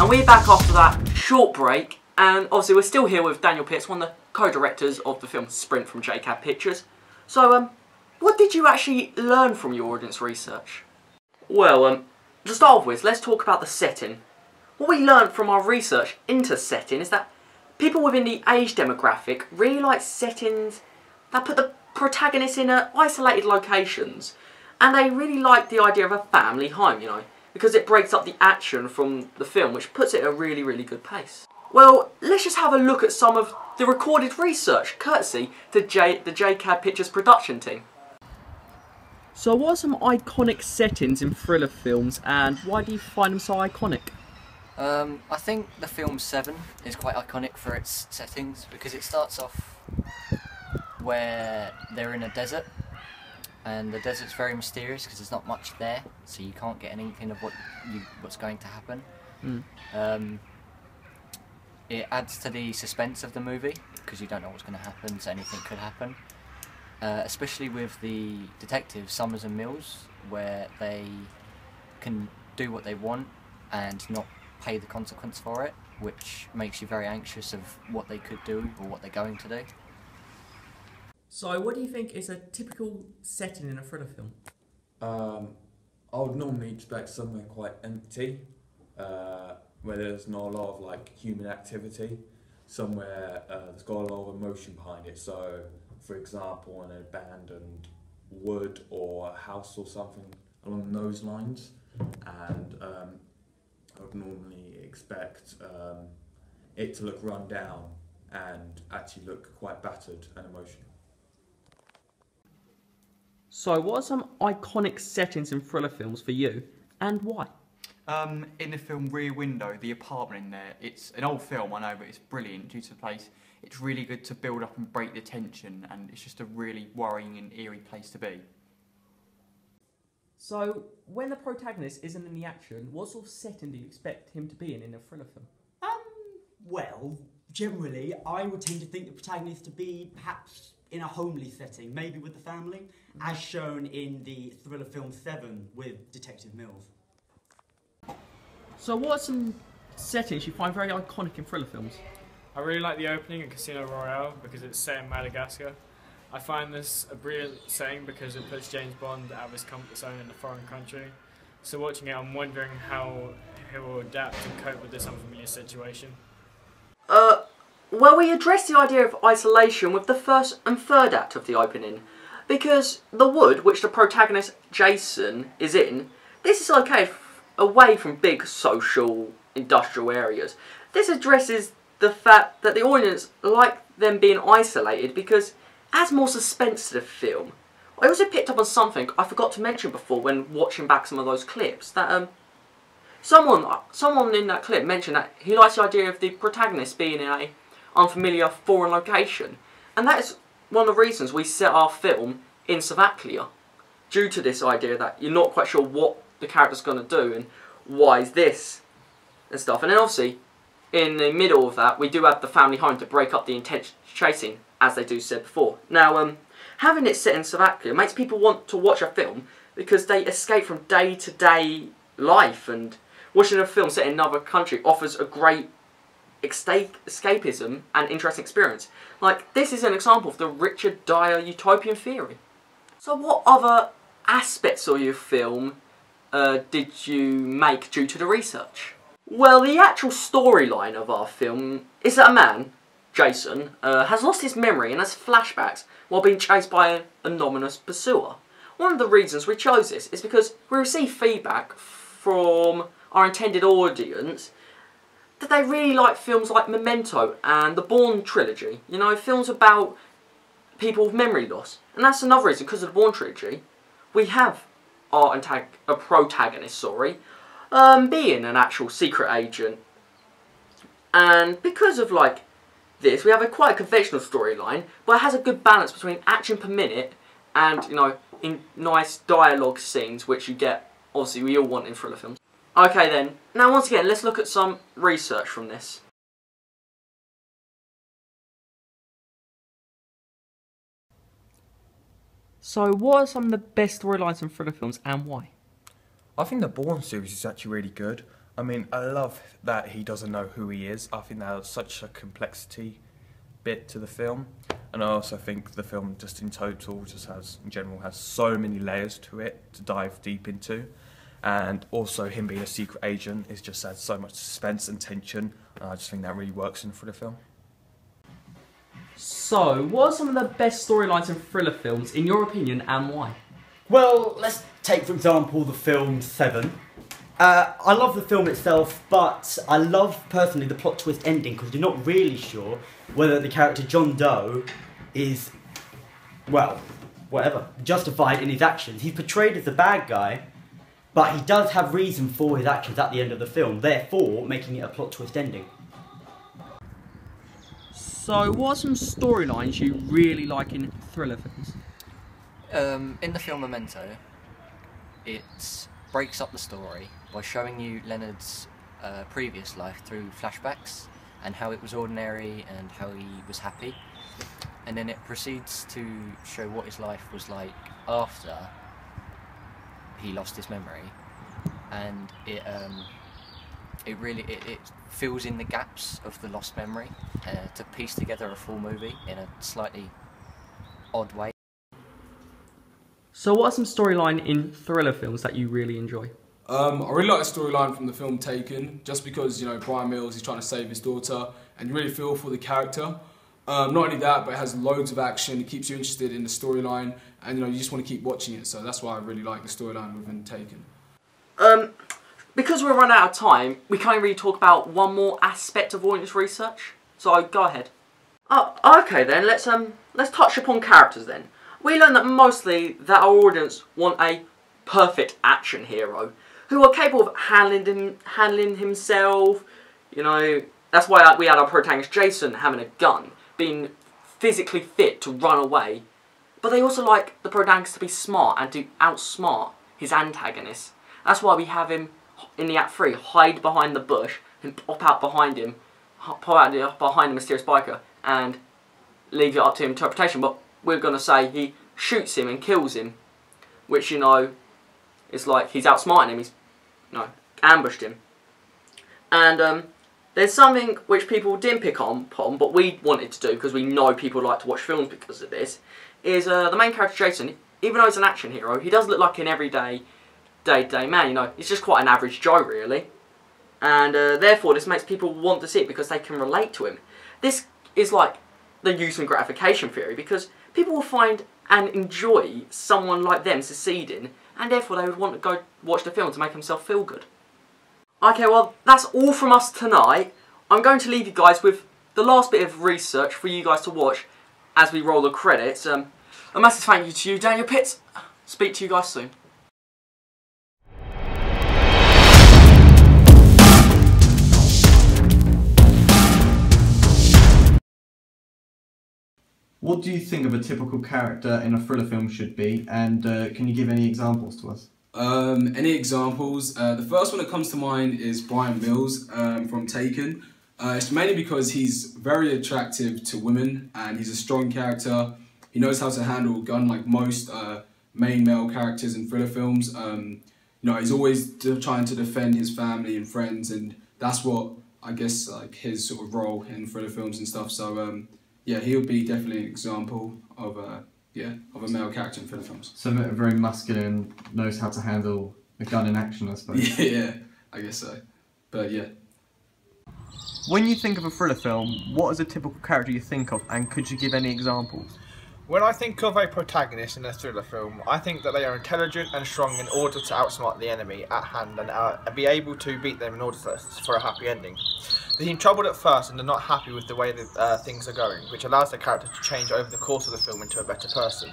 And we're back after that short break, and obviously we're still here with Daniel Pitts, one of the co-directors of the film Sprint from JCAB Pictures. So, what did you actually learn from your audience research? Well, to start with, let's talk about the setting. What we learned from our research into setting is that people within the age demographic really like settings that put the protagonists in isolated locations, and they really like the idea of a family home, you know, because it breaks up the action from the film, which puts it at a really, really good pace. Well, let's just have a look at some of the recorded research, courtesy to the JCAB Pictures production team. So what are some iconic settings in thriller films, and why do you find them so iconic? I think the film Seven is quite iconic for its settings, because it starts off where they're in a desert, and the desert's very mysterious because there's not much there, so you can't get an inkling of what's going to happen. It adds to the suspense of the movie because you don't know what's going to happen, so anything could happen. Especially with the detectives Summers and Mills, where they can do what they want and not pay the consequence for it, which makes you very anxious of what they could do or what they're going to do. So what do you think is a typical setting in a thriller film? I would normally expect somewhere quite empty, where there's not a lot of like human activity, somewhere there's got a lot of emotion behind it. So, for example, an abandoned wood or a house or something along those lines, and I would normally expect it to look run down and actually look quite battered and emotional. So what are some iconic settings in thriller films for you, and why? In the film Rear Window, the apartment in there, it's an old film, I know, but it's brilliant due to the place. It's really good to build up and break the tension, and it's just a really worrying and eerie place to be. So, when the protagonist isn't in the action, what sort of setting do you expect him to be in a thriller film? Well, generally, I would tend to think the protagonist to be perhaps in a homely setting, maybe with the family, as shown in the thriller film Seven with Detective Mills. So what are some settings you find very iconic in thriller films? I really like the opening in Casino Royale because it's set in Madagascar. I find this a brilliant setting because it puts James Bond out of his comfort zone in a foreign country. So watching it, I'm wondering how he will adapt and cope with this unfamiliar situation. Well, we addressed the idea of isolation with the first and third act of the opening, because the wood, which the protagonist Jason is in, this is located away from big social industrial areas. This addresses the fact that the audience like them being isolated because it adds more suspense to the film. I also picked up on something I forgot to mention before when watching back some of those clips, that someone in that clip mentioned that he likes the idea of the protagonist being in a unfamiliar foreign location, and that is one of the reasons we set our film in Slovakia, due to this idea that you're not quite sure what the character's going to do and why is this and stuff. And then obviously in the middle of that we do have the family home to break up the intense chasing, as they do said before. Now having it set in Slovakia makes people want to watch a film because they escape from day-to-day life, and watching a film set in another country offers a great escapism and interesting experience. Like, this is an example of the Richard Dyer utopian theory. So what other aspects of your film did you make due to the research? Well, the actual storyline of our film is that a man, Jason, has lost his memory and has flashbacks while being chased by an anonymous pursuer. One of the reasons we chose this is because we received feedback from our intended audience that they really like films like Memento and the Bourne trilogy. You know, films about people with memory loss. And that's another reason, because of the Bourne trilogy, we have our protagonist, being an actual secret agent. And because of like this, we have quite a conventional storyline, but it has a good balance between action per minute and, you know, in nice dialogue scenes, which you get, obviously, we all want in thriller films. Okay then, now once again, let's look at some research from this. So what are some of the best storylines in thriller films and why? I think the Bourne series is actually really good. I mean, I love that he doesn't know who he is. I think that was such a complexity bit to the film. And I also think the film just in total, in general, has so many layers to it to dive deep into. And also him being a secret agent is just adds so much suspense and tension. And I just think that really works for the film. So, what are some of the best storylines in thriller films, in your opinion, and why? Well, let's take, for example, the film Seven. I love the film itself, but I love, personally, the plot twist ending, because you're not really sure whether the character John Doe is, well, whatever, justified in his actions. He's portrayed as the bad guy, but he does have reason for his actions at the end of the film, therefore making it a plot twist ending. So, what are some storylines you really like in thriller films? In the film Memento, it breaks up the story by showing you Leonard's previous life through flashbacks and how it was ordinary and how he was happy, and then it proceeds to show what his life was like after he lost his memory, and it fills in the gaps of the lost memory to piece together a full movie in a slightly odd way. So, what are some storylines in thriller films that you really enjoy? I really like the storyline from the film Taken, just because, you know, Brian Mills is trying to save his daughter, and you really feel for the character. Not only that, but it has loads of action, it keeps you interested in the storyline, and, you know, you just want to keep watching it, so that's why I really like the storyline within Taken. Because we're running out of time, we can't really talk about one more aspect of audience research, so go ahead. Oh, okay then, let's touch upon characters then. We learned that mostly that our audience want a perfect action hero who are capable of handling himself. You know, that's why we had our protagonist Jason having a gun, being physically fit to run away. But they also like the protagonist to be smart and to outsmart his antagonist. That's why we have him in the Act 3 hide behind the bush and pop out behind him, behind the mysterious biker, and leave it up to interpretation. But we're going to say he shoots him and kills him, which, you know, is like he's outsmarting him, he's, you know, ambushed him. And there's something which people didn't pick up on, but we wanted to do, because we know people like to watch films because of this, is the main character Jason, even though he's an action hero, he does look like an everyday, day-to-day man, you know, he's just quite an average Joe, really. And therefore, this makes people want to see it because they can relate to him. This is like the youth and gratification theory, because people will find and enjoy someone like them succeeding, and therefore they would want to go watch the film to make themselves feel good. Okay, well, that's all from us tonight. I'm going to leave you guys with the last bit of research for you guys to watch as we roll the credits. A massive thank you to you, Daniel Pitts. Speak to you guys soon. What do you think of a typical character in a thriller film should be, and can you give any examples to us? Any examples? The first one that comes to mind is Brian Mills from Taken. It's mainly because he's very attractive to women, and he's a strong character. He knows how to handle a gun like most main male characters in thriller films. You know, he's always trying to defend his family and friends, and that's what, I guess, like his sort of role in thriller films and stuff. So yeah, he would be definitely an example of a male character in thriller films. So very masculine, knows how to handle a gun in action, I suppose. Yeah, I guess so. But yeah. When you think of a thriller film, what is a typical character you think of, and could you give any examples? When I think of a protagonist in a thriller film, I think that they are intelligent and strong in order to outsmart the enemy at hand and be able to beat them in order for a happy ending. They seem troubled at first and are not happy with the way that things are going, which allows the character to change over the course of the film into a better person.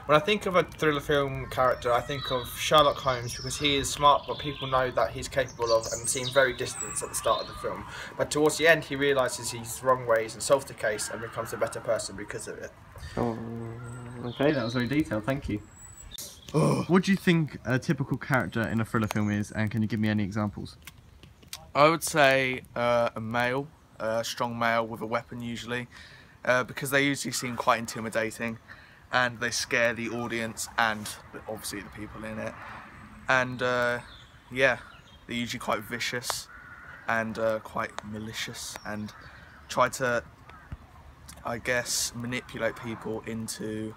When I think of a thriller film character, I think of Sherlock Holmes because he is smart, but people know that he's capable of and seem very distant at the start of the film. But towards the end, he realises he's wrong ways and solves the case and becomes a better person because of it. Oh, okay, that was very detailed, thank you. What do you think a typical character in a thriller film is, and can you give me any examples? I would say a male, a strong male with a weapon usually, because they usually seem quite intimidating and they scare the audience and obviously the people in it. And yeah, they're usually quite vicious and quite malicious and try to, I guess, manipulate people into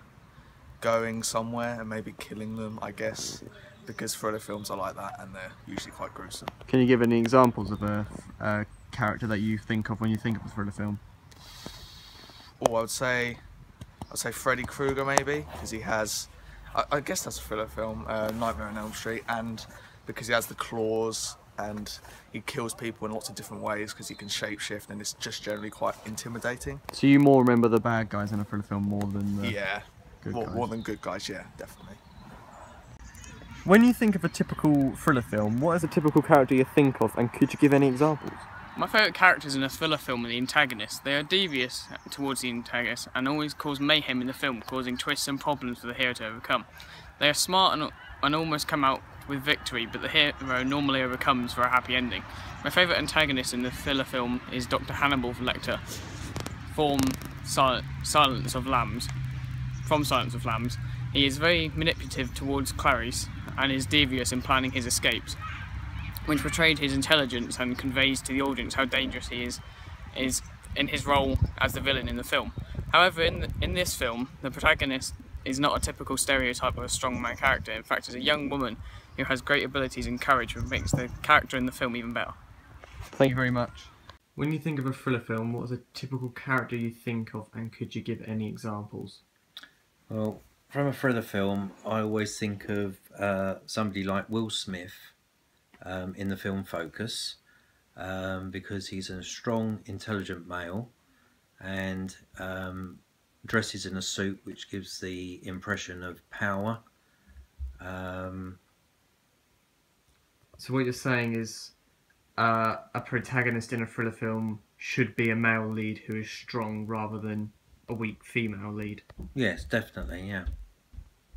going somewhere and maybe killing them, I guess, because thriller films are like that and they're usually quite gruesome. Can you give any examples of a character that you think of when you think of a thriller film? Or I'd say Freddy Krueger maybe, because he has, I guess that's a thriller film, Nightmare on Elm Street, and because he has the claws and he kills people in lots of different ways because he can shapeshift and it's just generally quite intimidating. So you more remember the bad guys in a thriller film more than the good guys? More than good guys, yeah, definitely. When you think of a typical thriller film, what is a typical character you think of, and could you give any examples? My favourite characters in a thriller film are the antagonists. They are devious towards the antagonist and always cause mayhem in the film, causing twists and problems for the hero to overcome. They are smart and almost come out with victory, but the hero normally overcomes for a happy ending. My favourite antagonist in the thriller film is Dr. Hannibal Lecter from Silence of Lambs. He is very manipulative towards Clarice and is devious in planning his escapes, which portrayed his intelligence and conveys to the audience how dangerous he is in his role as the villain in the film. However, in this film, the protagonist is not a typical stereotype of a strongman character. In fact, it's a young woman who has great abilities and courage, which makes the character in the film even better. Thank you very much. When you think of a thriller film, what is a typical character you think of, and could you give any examples? Well, from a thriller film, I always think of somebody like Will Smith in the film Focus, because he's a strong, intelligent male and dresses in a suit which gives the impression of power. So what you're saying is a protagonist in a thriller film should be a male lead who is strong rather than a weak female lead? Yes, definitely, yeah.